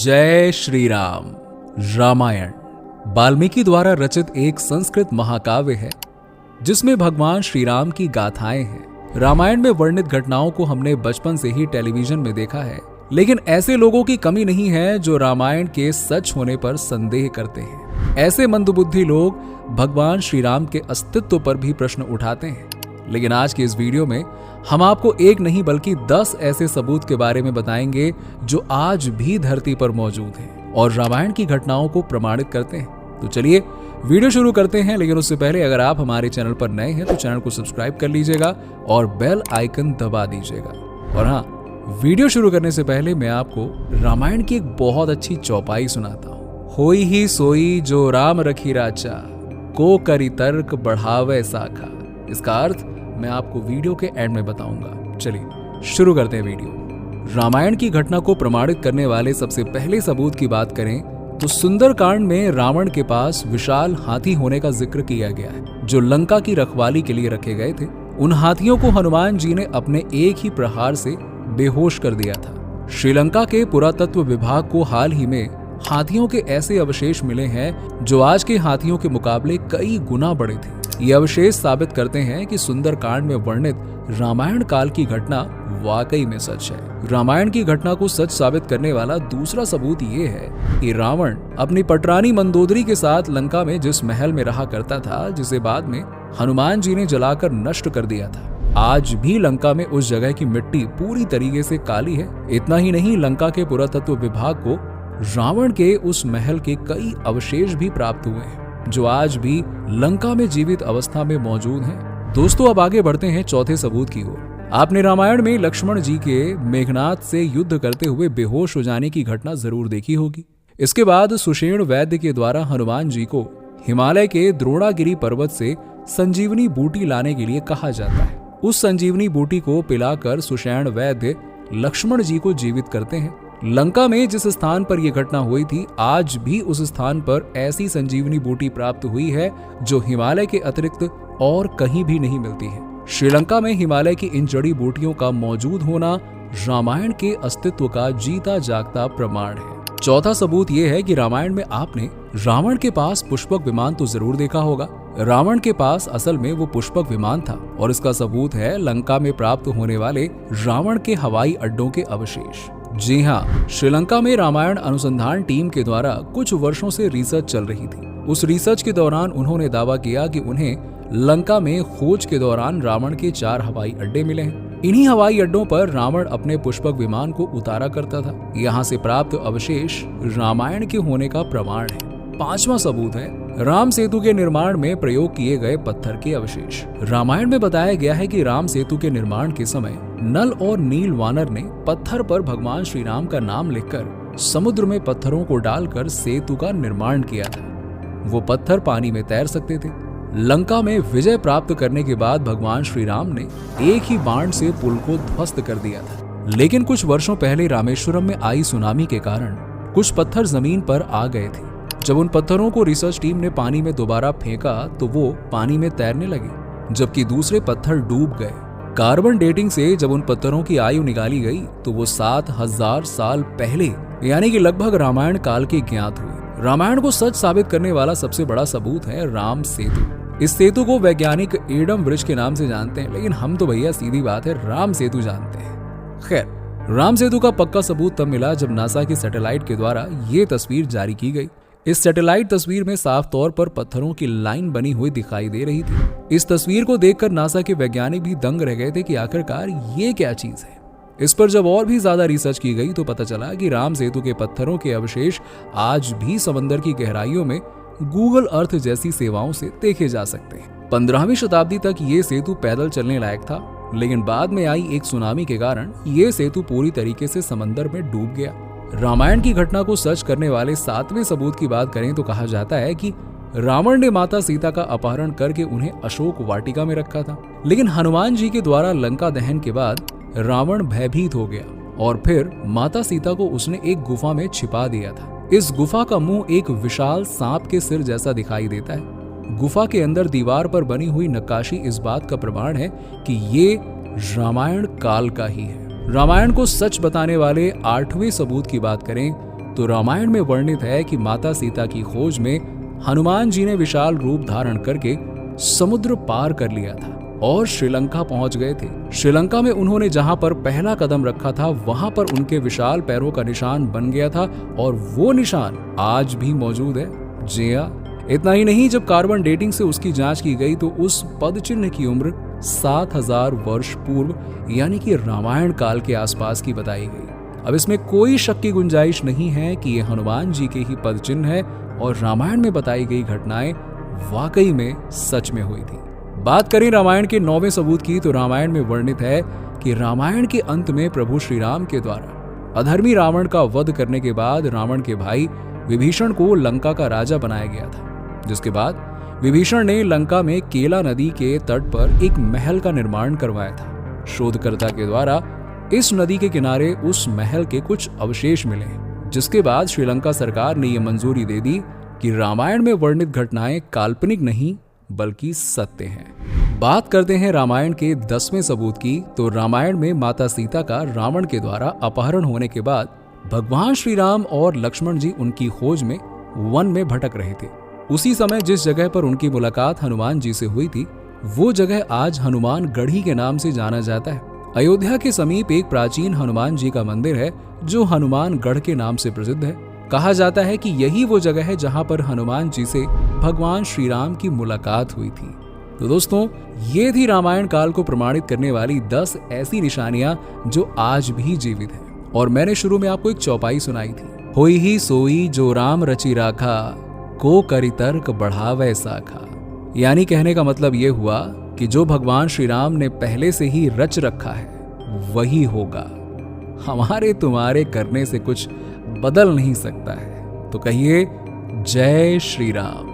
जय श्री राम। रामायण वाल्मीकि द्वारा रचित एक संस्कृत महाकाव्य है जिसमें भगवान श्री राम की गाथाएं हैं। रामायण में वर्णित घटनाओं को हमने बचपन से ही टेलीविजन में देखा है, लेकिन ऐसे लोगों की कमी नहीं है जो रामायण के सच होने पर संदेह करते हैं। ऐसे मंदबुद्धि लोग भगवान श्री राम के अस्तित्व पर भी प्रश्न उठाते हैं। लेकिन आज के इस वीडियो में हम आपको एक नहीं बल्कि 10 ऐसे सबूत के बारे में बताएंगे जो आज भी धरती पर मौजूद हैं और रामायण की घटनाओं को प्रमाणित करते हैं। तो चलिए वीडियो शुरू करते हैं, लेकिन उससे पहले अगर आप हमारे चैनल पर नए हैं तो चैनल को सब्सक्राइब कर लीजिएगा और बेल आइकन दबा दीजिएगा। और हाँ, वीडियो शुरू करने से पहले मैं आपको रामायण की एक बहुत अच्छी चौपाई सुनाता हूँ। होई ही सोई जो राम रखी राचा, को करी तर्क बढ़ावे साखा। इसका अर्थ मैं आपको वीडियो के एंड में बताऊंगा। चलिए शुरू करते हैं वीडियो। रामायण की घटना को प्रमाणित करने वाले सबसे पहले सबूत की बात करें तो सुंदरकांड में रावण के पास विशाल हाथी होने का जिक्र किया गया है जो लंका की रखवाली के लिए रखे गए थे। उन हाथियों को हनुमान जी ने अपने एक ही प्रहार से बेहोश कर दिया था। श्रीलंका के पुरातत्व विभाग को हाल ही में हाथियों के ऐसे अवशेष मिले हैं जो आज के हाथियों के मुकाबले कई गुना बड़े थे। ये अवशेष साबित करते हैं कि सुंदरकांड में वर्णित रामायण काल की घटना वाकई में सच है। रामायण की घटना को सच साबित करने वाला दूसरा सबूत ये है कि रावण अपनी पटरानी मंदोदरी के साथ लंका में जिस महल में रहा करता था, जिसे बाद में हनुमान जी ने जलाकर नष्ट कर दिया था, आज भी लंका में उस जगह की मिट्टी पूरी तरीके से काली है। इतना ही नहीं, लंका के पुरातत्व विभाग को रावण के उस महल के कई अवशेष भी प्राप्त हुए हैं जो आज भी लंका में जीवित अवस्था में मौजूद हैं। दोस्तों, अब आगे बढ़ते हैं चौथे सबूत की ओर। आपने रामायण में लक्ष्मण जी के मेघनाद से युद्ध करते हुए बेहोश हो जाने की घटना जरूर देखी होगी। इसके बाद सुषेण वैद्य के द्वारा हनुमान जी को हिमालय के द्रोणागिरी पर्वत से संजीवनी बूटी लाने के लिए कहा जाता है। उस संजीवनी बूटी को पिलाकर सुषेण वैद्य लक्ष्मण जी को जीवित करते हैं। लंका में जिस स्थान पर यह घटना हुई थी, आज भी उस स्थान पर ऐसी संजीवनी बूटी प्राप्त हुई है जो हिमालय के अतिरिक्त और कहीं भी नहीं मिलती है। श्रीलंका में हिमालय की इन जड़ी बूटियों का मौजूद होना रामायण के अस्तित्व का जीता जागता प्रमाण है। चौथा सबूत यह है कि रामायण में आपने रावण के पास पुष्पक विमान तो जरूर देखा होगा। रावण के पास असल में वो पुष्पक विमान था और इसका सबूत है लंका में प्राप्त होने वाले रावण के हवाई अड्डों के अवशेष। जी हाँ, श्रीलंका में रामायण अनुसंधान टीम के द्वारा कुछ वर्षों से रिसर्च चल रही थी। उस रिसर्च के दौरान उन्होंने दावा किया कि उन्हें लंका में खोज के दौरान रावण के 4 हवाई अड्डे मिले हैं। इन्हीं हवाई अड्डों पर रावण अपने पुष्पक विमान को उतारा करता था। यहाँ से प्राप्त अवशेष रामायण के होने का प्रमाण है। पांचवा सबूत है राम सेतु के निर्माण में प्रयोग किए गए पत्थर के अवशेष। रामायण में बताया गया है कि राम सेतु के निर्माण के समय नल और नील वानर ने पत्थर पर भगवान श्री राम का नाम लिखकर समुद्र में पत्थरों को डालकर सेतु का निर्माण किया था। वो पत्थर पानी में तैर सकते थे। लंका में विजय प्राप्त करने के बाद भगवान श्री राम ने एक ही बाण से पुल को ध्वस्त कर दिया था। लेकिन कुछ वर्षों पहले रामेश्वरम में आई सुनामी के कारण कुछ पत्थर जमीन पर आ गए थे। जब उन पत्थरों को रिसर्च टीम ने पानी में दोबारा फेंका तो वो पानी में तैरने लगे, जबकि दूसरे पत्थर डूब गए। कार्बन डेटिंग से जब उन पत्थरों की आयु निकाली गई तो वो 7000 साल पहले यानी कि लगभग रामायण काल के ज्ञात हुए। रामायण को सच साबित करने वाला सबसे बड़ा सबूत है राम सेतु। इस सेतु को वैज्ञानिक एडम ब्रिज के नाम से जानते हैं, लेकिन हम तो भैया सीधी बात है राम सेतु जानते हैं। खैर, राम सेतु का पक्का सबूत तब मिला जब नासा की सैटेलाइट के द्वारा ये तस्वीर जारी की गई। इस सैटेलाइट तस्वीर में साफ तौर पर पत्थरों की लाइन बनी हुई दिखाई दे रही थी। इस तस्वीर को देखकर नासा के वैज्ञानिक भी दंग रह गए थे कि आखिरकार ये क्या चीज है। इस पर जब और भी ज्यादा रिसर्च की गई तो पता चला कि राम सेतु के पत्थरों के अवशेष आज भी समंदर की गहराइयों में गूगल अर्थ जैसी सेवाओं से देखे जा सकते हैं। 15वीं शताब्दी तक ये सेतु पैदल चलने लायक था, लेकिन बाद में आई एक सुनामी के कारण ये सेतु पूरी तरीके से समंदर में डूब गया। रामायण की घटना को सच करने वाले 7वें सबूत की बात करें तो कहा जाता है कि रावण ने माता सीता का अपहरण करके उन्हें अशोक वाटिका में रखा था। लेकिन हनुमान जी के द्वारा लंका दहन के बाद रावण भयभीत हो गया और फिर माता सीता को उसने एक गुफा में छिपा दिया था। इस गुफा का मुंह एक विशाल सांप के सिर जैसा दिखाई देता है। गुफा के अंदर दीवार पर बनी हुई नक्काशी इस बात का प्रमाण है कि ये रामायण काल का ही है। रामायण को सच बताने वाले 8वें सबूत की बात करें तो रामायण में वर्णित है कि माता सीता की खोज में हनुमान जी ने विशाल रूप धारण करके समुद्र पार कर लिया था और श्रीलंका पहुंच गए थे। श्रीलंका में उन्होंने जहां पर पहला कदम रखा था वहां पर उनके विशाल पैरों का निशान बन गया था और वो निशान आज भी मौजूद है। जी हां, इतना ही नहीं, जब कार्बन डेटिंग से उसकी जांच की गई तो उस पद चिन्ह की उम्र 7000 वर्ष पूर्व यानी कि रामायण काल के आसपास की बताई गई। अब इसमें कोई शक की गुंजाइश नहीं है कि ये हनुमान जी के ही पद चिन्ह है और रामायण में बताई गई घटनाएं वाकई में सच में हुई थी। बात करें रामायण के 9वें सबूत की तो रामायण में वर्णित है कि रामायण के अंत में प्रभु श्री राम के द्वारा अधर्मी रावण का वध करने के बाद रावण के भाई विभीषण को लंका का राजा बनाया गया था, जिसके बाद विभीषण ने लंका में केला नदी के तट पर एक महल का निर्माण करवाया था। शोधकर्ता के द्वारा इस नदी के किनारे उस महल के कुछ अवशेष मिले, जिसके बाद श्रीलंका सरकार ने यह मंजूरी दे दी कि रामायण में वर्णित घटनाएं काल्पनिक नहीं बल्कि सत्य हैं। बात करते हैं रामायण के 10वें सबूत की तो रामायण में माता सीता का रावण के द्वारा अपहरण होने के बाद भगवान श्री राम और लक्ष्मण जी उनकी खोज में वन में भटक रहे थे। उसी समय जिस जगह पर उनकी मुलाकात हनुमान जी से हुई थी वो जगह आज हनुमान गढ़ी के नाम से जाना जाता है। अयोध्या के समीप एक प्राचीन हनुमान जी का मंदिर है जो हनुमान गढ़ के नाम से प्रसिद्ध है। कहा जाता है कि यही वो जगह है जहां पर हनुमान जी से भगवान श्री राम की मुलाकात हुई थी। तो दोस्तों, ये थी रामायण काल को प्रमाणित करने वाली 10 ऐसी निशानियां जो आज भी जीवित हैं। और मैंने शुरू में आपको एक चौपाई सुनाई थी, होई ही सोई जो राम रचि राखा, को करि तर्क बढ़ावे साखा। यानी कहने का मतलब ये हुआ कि जो भगवान श्री राम ने पहले से ही रच रखा है वही होगा। हमारे तुम्हारे करने से कुछ बदल नहीं सकता है। तो कहिए जय श्री राम।